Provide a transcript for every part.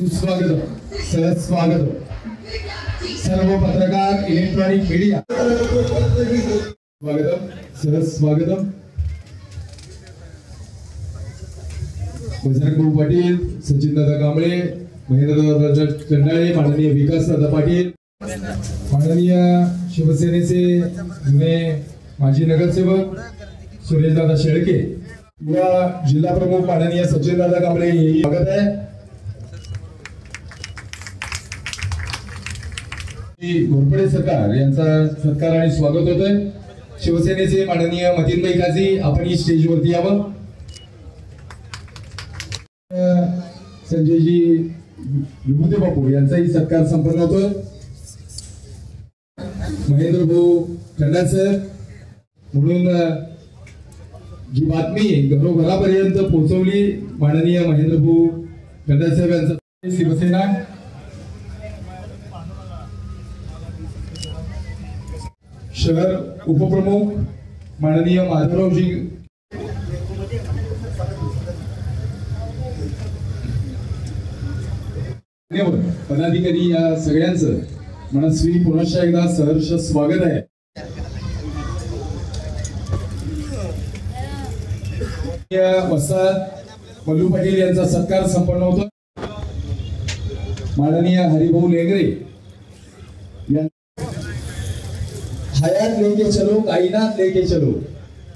सुस्वागत सहज स्वागत सर्व पत्रकार इलेक्ट्रॉनिक मीडिया स्वागतम सहज स्वागतम बजरंग भाऊ पाटील सचिन दादा कांबळे महेंद्रदादा चंडाळे माननीय विकास दादा पाटील माननीय शिवसेनेचे जुने माजी नगरसेवक सुरेश दादा शेळके युवा जिल्हा प्रमुख माननीय सचिन दादा कांबळे हे स्वागत आहे। घोरपडे सरकार यांचा सत्कार आणि स्वागत होतंय। शिवसेनेचे माननीय मतीनभाई काझी आपण ही स्टेजवरती यावं। संजयजी विभूते बापू यांचाही सत्कार संपन्न होतोय। महेंद्र भाऊ चंडाळे सर म्हणून जी बातमी घरोघरापर्यंत पोहोचवली माननीय महेंद्र भाऊ चंडाळे साहेब यांचा शिवसेना शहर उपप्रमुख माननीय माधवरावजी पदाधिकारी या सगळ्यांचं मनस्वी पुनश्च एकदा सहर्ष स्वागत आहे। वसाहत मल्लू पाटील यांचा सत्कार संपन्न होतो। माननीय हरिभाऊ लेंगरे हयात लेके चलो कायनात लेके चलो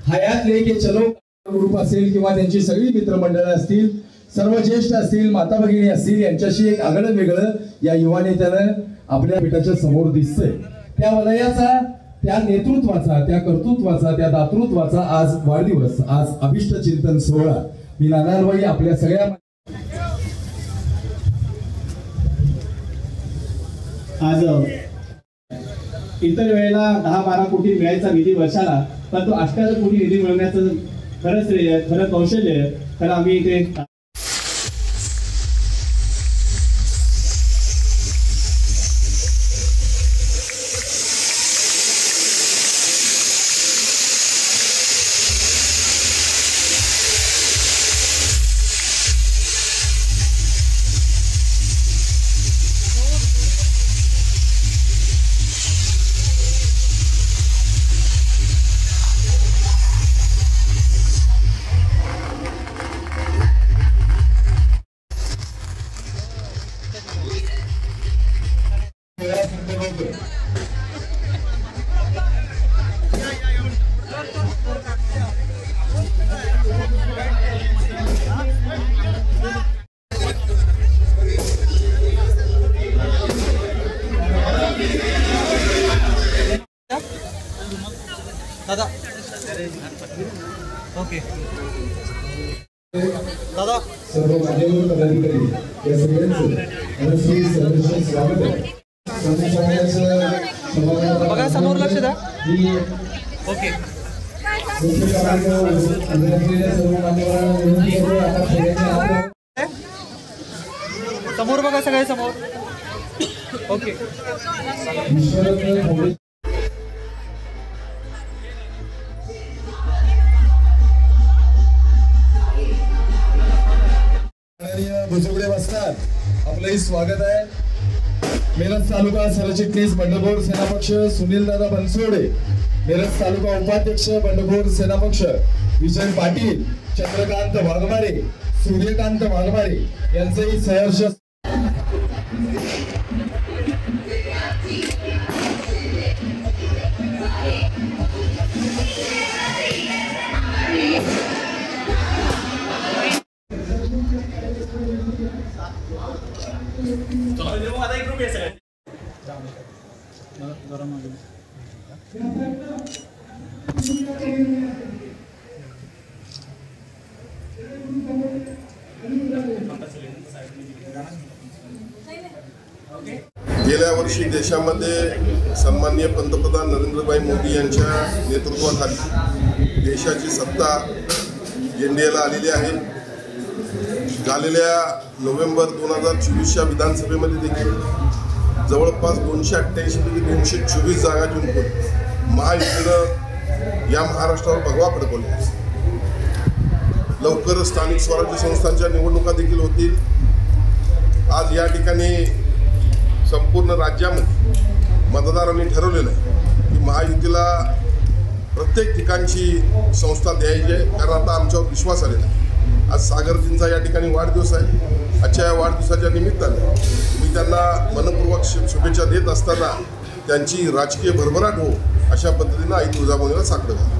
हयात लेके चलो ग्रुप असेल किंवा त्यांची सगळी मित्रमंडळ असतील सर्व ज्येष्ठ असतील माता भगिनी असतील यांच्याशी एक आगळं वेगळं या युवा नेत्यानं आपल्या पिठाच्या समोर दिसतंय। त्या वलयाचा त्या नेतृत्वाचा त्या कर्तृत्वाचा त्या दातृत्वाचा आज वाढदिवस आज अभिष्ट चिंतन सोहळा मी नानारबाई आपल्या सगळ्या आज इतर वेळेला 10-12 कोटी मिळायचा निधी वर्षाला पण तो 8 कोटी निधी मिळवण्याचं खरं कौशल्य खरं आम्ही इथे दादा ओके दादा सर्व मान्यवर पदाधिकारी या सगळ्यांचं मनस्वी सहर्ष स्वागत आहे। बघा समोर लक्ष द्या ओके समोर बघा सगळे समोर ओके भुजबडे बसतात आपलंही स्वागत आहे। मिरज तालुका सरचिटणीस बंडखोर सेना पक्ष सुनील दादा बनसोडे मिरज तालुका उपाध्यक्ष बंडखोर सेना पक्ष विजय पाटील चंद्रकांत वाघमारे सूर्यकांत वाघमारे यांचंही सहर्ष गेल्या वर्षी देशामध्ये सन्माननीय पंतप्रधान नरेंद्रभाई मोदी यांच्या नेतृत्वाखाली देशाची सत्ता एनडीएला आलेली आहे। झालेल्या नोव्हेंबर 2024च्या विधानसभेमध्ये देखील जवळपास 288 पैकी 224 जागा जिंकून महायुतीनं या महाराष्ट्रावर भगवा फडकवला। लवकरच स्थानिक स्वराज्य संस्थांच्या निवडणुका देखील होतील आज या ठिकाणी संपूर्ण राज्यामध्ये मतदारांनी ठरवलेलं आहे की महायुतीला प्रत्येक ठिकाणची संस्था द्यायची आहे, कारण आता आमच्यावर विश्वास आलेला आहे। आज सागरजींचा या ठिकाणी वाढदिवस आहे। आजच्या या वाढदिवसाच्या निमित्ताने मी त्यांना मनपूर्वक शुभेच्छा देत असताना त्यांची राजकीय भरभराट हो अशा पद्धतीनं आई तुळजाभवानीला साकडं घाला।